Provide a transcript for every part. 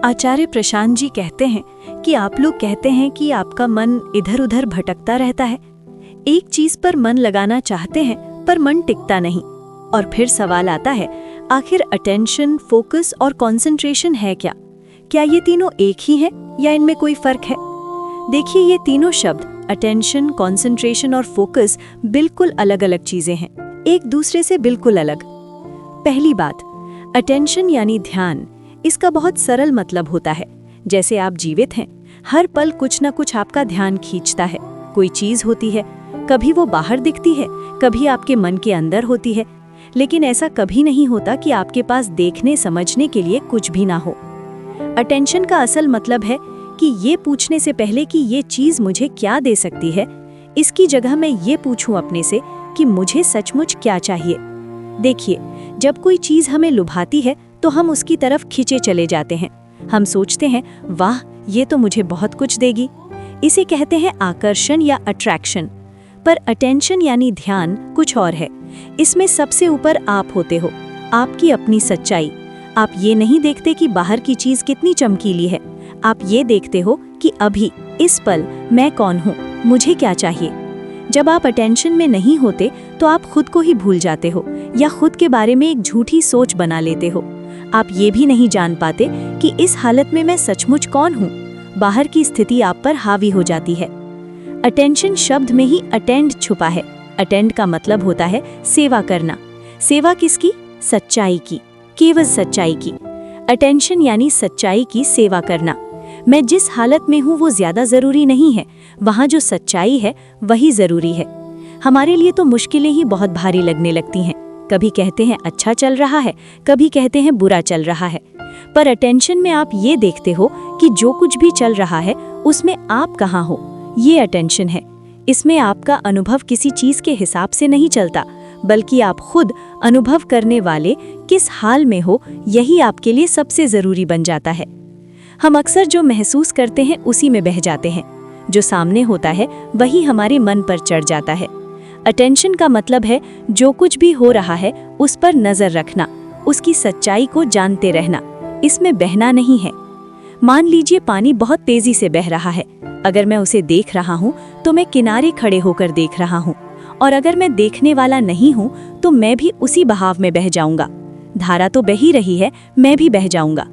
आचार्य प्रशांत जी कहते हैं कि आप लोग कहते हैं कि आपका मन इधर उधर भटकता रहता है, एक चीज पर मन लगाना चाहते हैं पर मन टिकता नहीं। और फिर सवाल आता है, आखिर अटेंशन, फोकस और कंसंट्रेशन है क्या? क्या ये तीनों एक ही हैं या इनमें कोई फर्क है? देखिए, ये तीनों शब्द अटेंशन, कंसंट्रेशन और फोकस बिल्कुल अलग अलग चीजें हैं, एक दूसरे से बिल्कुल अलग। पहली बात, अटेंशन यानी ध्यान। इसका बहुत सरल मतलब होता है, जैसे आप जीवित हैं, हर पल कुछ न कुछ आपका ध्यान खींचता है। कोई चीज होती है, कभी वो बाहर दिखती है, कभी आपके मन के अंदर होती है, लेकिन ऐसा कभी नहीं होता कि आपके पास देखने समझने के लिए कुछ भी ना हो। अटेंशन का असल मतलब है कि ये पूछने से पहले कि ये चीज मुझे क्या दे सकती है, इसकी जगह मैं ये पूछूं अपने से कि मुझे सचमुच क्या चाहिए। देखिए, जब कोई चीज हमें लुभाती है तो हम उसकी तरफ खिंचे चले जाते हैं। हम सोचते हैं, वाह, ये तो मुझे बहुत कुछ देगी। इसे कहते हैं आकर्षण या अट्रैक्शन। पर अटेंशन यानी ध्यान कुछ और है। इसमें सबसे ऊपर आप होते हो, आपकी अपनी सच्चाई। आप ये नहीं देखते कि बाहर की चीज कितनी चमकीली है, आप ये देखते हो कि अभी इस पल मैं कौन हूँ, मुझे क्या चाहिए। जब आप अटेंशन में नहीं होते तो आप खुद को ही भूल जाते हो या खुद के बारे में एक झूठी सोच बना लेते हो। आप ये भी नहीं जान पाते कि इस हालत में मैं सचमुच कौन हूँ। बाहर की स्थिति आप पर हावी हो जाती है। अटेंशन शब्द में ही अटेंड छुपा है। अटेंड का मतलब होता है सेवा करना। सेवा किसकी? सच्चाई की, केवल सच्चाई की। अटेंशन यानी सच्चाई की सेवा करना। मैं जिस हालत में हूँ वो ज्यादा जरूरी नहीं है, वहाँ जो सच्चाई है वही जरूरी है। हमारे लिए तो मुश्किलें ही बहुत भारी लगने लगती हैं। कभी कहते हैं अच्छा चल रहा है, कभी कहते हैं बुरा चल रहा है। पर अटेंशन में आप ये देखते हो कि जो कुछ भी चल रहा है उसमें आप कहाँ हो, ये अटेंशन है। इसमें आपका अनुभव किसी चीज के हिसाब से नहीं चलता, बल्कि आप खुद अनुभव करने वाले किस हाल में हो, यही आपके लिए सबसे जरूरी बन जाता है। हम अक्सर जो महसूस करते हैं उसी में बह जाते हैं। जो सामने होता है वही हमारे मन पर चढ़ जाता है। अटेंशन का मतलब है जो कुछ भी हो रहा है उस पर नजर रखना, उसकी सच्चाई को जानते रहना, इसमें बहना नहीं है। मान लीजिए पानी बहुत तेजी से बह रहा है। अगर मैं उसे देख रहा हूँ तो मैं किनारे खड़े होकर देख रहा हूँ, और अगर मैं देखने वाला नहीं हूँ तो मैं भी उसी बहाव में बह जाऊंगा। धारा तो बह ही रही है, मैं भी बह जाऊंगा।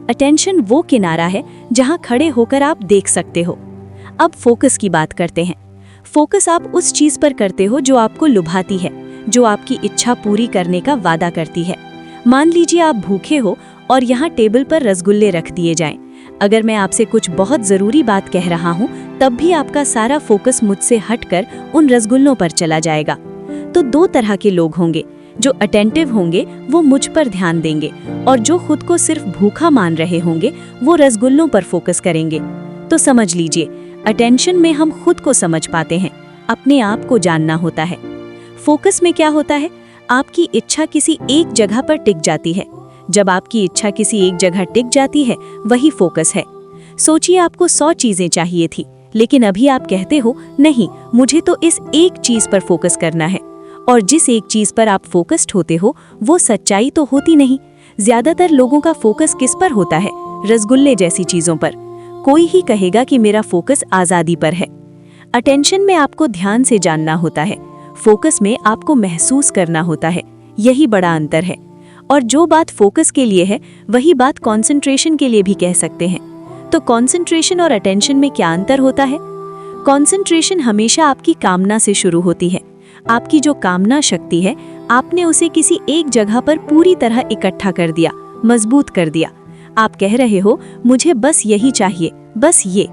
अटेंशन वो किनारा है जहाँ खड़े होकर आप देख सकते हो। अब फोकस की बात करते हैं। फोकस आप उस चीज पर करते हो जो आपको लुभाती है, जो आपकी इच्छा पूरी करने का वादा करती है। मान लीजिए आप भूखे हो और यहाँ टेबल पर रसगुल्ले रख दिए जाएं। अगर मैं आपसे कुछ बहुत जरूरी बात कह रहा हूँ तब भी आपका सारा फोकस मुझसे हटकर उन रसगुल्लों पर चला जाएगा। तो दो तरह के लोग होंगे। जो अटेंटिव होंगे वो मुझ पर ध्यान देंगे, और जो खुद को सिर्फ भूखा मान रहे होंगे वो रसगुल्लों पर फोकस करेंगे। तो समझ लीजिए, अटेंशन में हम खुद को समझ पाते हैं, अपने आप को जानना होता है। फोकस में क्या होता है? आपकी इच्छा किसी एक जगह पर टिक जाती है। जब आपकी इच्छा किसी एक जगह टिक जाती है वही फोकस है। सोचिए, आपको 100 चीजें चाहिए थी, लेकिन अभी आप कहते हो नहीं, मुझे तो इस एक चीज पर फोकस करना है। और जिस एक चीज पर आप फोकस्ड होते हो वो सच्चाई तो होती नहीं। ज्यादातर लोगों का फोकस किस पर होता है? रसगुल्ले जैसी चीजों पर। कोई ही कहेगा कि मेरा फोकस आजादी पर है। अटेंशन में आपको ध्यान से जानना होता है, फोकस में आपको महसूस करना होता है। यही बड़ा अंतर है। और जो बात फोकस के लिए है वही बात कंसंट्रेशन के लिए भी कह सकते हैं। तो कंसंट्रेशन और अटेंशन में क्या अंतर होता है? कंसंट्रेशन हमेशा आपकी कामना से शुरू होती है। आपकी जो कामना शक्ति है, आपने उसे किसी एक जगह पर पूरी तरह इकट्ठा कर दिया, मजबूत कर दिया। आप कह रहे हो मुझे बस यही चाहिए, बस ये।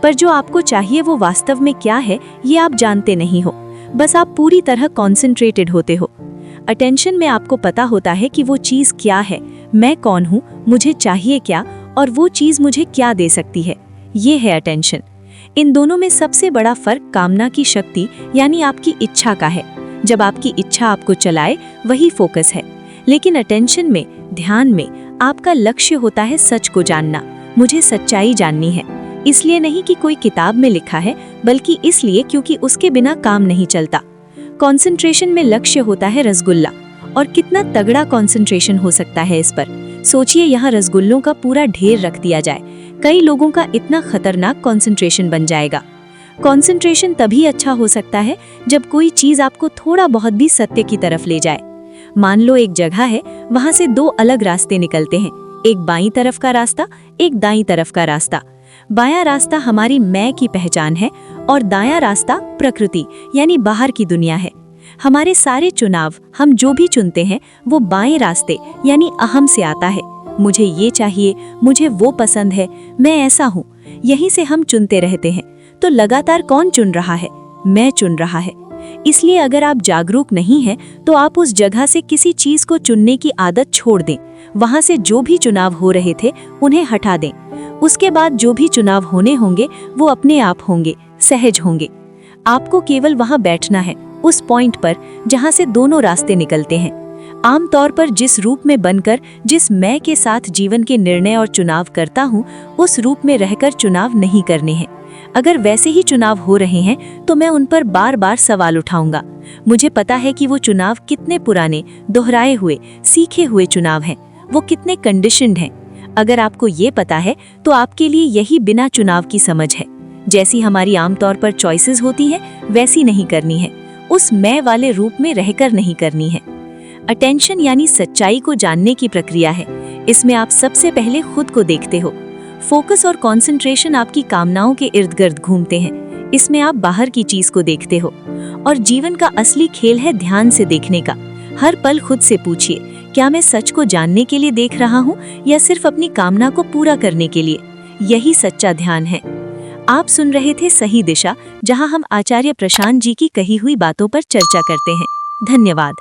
पर जो आपको चाहिए वो वास्तव में क्या है ये आप जानते नहीं हो, बस आप पूरी तरह कॉन्सेंट्रेटेड होते हो। अटेंशन में आपको पता होता है कि वो चीज़ क्या है, मैं कौन हूँ, मुझे चाहिए क्या, और वो चीज़ मुझे क्या दे सकती है। ये है अटेंशन। इन दोनों में सबसे बड़ा फर्क कामना की शक्ति यानी आपकी इच्छा का है। जब आपकी इच्छा आपको चलाए वही फोकस है। लेकिन अटेंशन में, ध्यान में, आपका लक्ष्य होता है सच को जानना। मुझे सच्चाई जाननी है, इसलिए नहीं कि कोई किताब में लिखा है, बल्कि इसलिए क्योंकि उसके बिना काम नहीं चलता। कंसंट्रेशन में लक्ष्य होता है रसगुल्ला, और कितना तगड़ा कंसंट्रेशन हो सकता है इस पर। सोचिए यहाँ रसगुल्लों का पूरा ढेर रख दिया जाए, कई लोगों का इतना खतरनाक कंसंट्रेशन बन जाएगा। कंसंट्रेशन तभी अच्छा हो सकता है जब कोई चीज आपको थोड़ा बहुत भी सत्य की तरफ ले जाए। मान लो एक जगह है, वहां से दो अलग रास्ते निकलते हैं, एक बाईं तरफ का रास्ता, एक दाईं तरफ का रास्ता। बायां रास्ता हमारी मैं की पहचान है और दायां रास्ता प्रकृति यानी बाहर की दुनिया है। हमारे सारे चुनाव, हम जो भी चुनते हैं वो बाएं रास्ते यानी अहम से आता है। मुझे ये चाहिए, मुझे वो पसंद है, मैं ऐसा हूँ, यहीं से हम चुनते रहते हैं। तो लगातार कौन चुन रहा है? मैं चुन रहा है। इसलिए अगर आप जागरूक नहीं हैं तो आप उस जगह से किसी चीज को चुनने की आदत छोड़ दें। वहां से जो भी चुनाव हो रहे थे उन्हें हटा दें। उसके बाद जो भी चुनाव होने होंगे वो अपने आप होंगे, सहज होंगे। आपको केवल वहां बैठना है, उस पॉइंट पर जहां से दोनों रास्ते निकलते हैं। आमतौर पर जिस रूप में बनकर, जिस मैं के साथ जीवन के निर्णय और चुनाव करता हूं, उस रूप में रहकर चुनाव नहीं करने हैं। अगर वैसे ही चुनाव हो रहे हैं तो मैं उन पर बार बार सवाल उठाऊंगा। मुझे पता है कि वो चुनाव कितने पुराने, दोहराए हुए, सीखे हुए चुनाव हैं, वो कितने कंडीशन्ड हैं। अगर आपको ये पता है तो आपके लिए यही बिना चुनाव की समझ है। जैसी हमारी आमतौर पर चॉइसेस होती हैं वैसी नहीं करनी है, उस मैं वाले रूप में रहकर नहीं करनी है। अटेंशन यानी सच्चाई को जानने की प्रक्रिया है। इसमें आप सबसे पहले खुद को देखते हो। फोकस और कंसंट्रेशन आपकी कामनाओं के इर्द गिर्द घूमते हैं। इसमें आप बाहर की चीज को देखते हो। और जीवन का असली खेल है ध्यान से देखने का। हर पल खुद से पूछिए, क्या मैं सच को जानने के लिए देख रहा हूँ या सिर्फ अपनी कामना को पूरा करने के लिए? यही सच्चा ध्यान है। आप सुन रहे थे सही दिशा, जहां हम आचार्य प्रशांत जी की कही हुई बातों पर चर्चा करते हैं। धन्यवाद।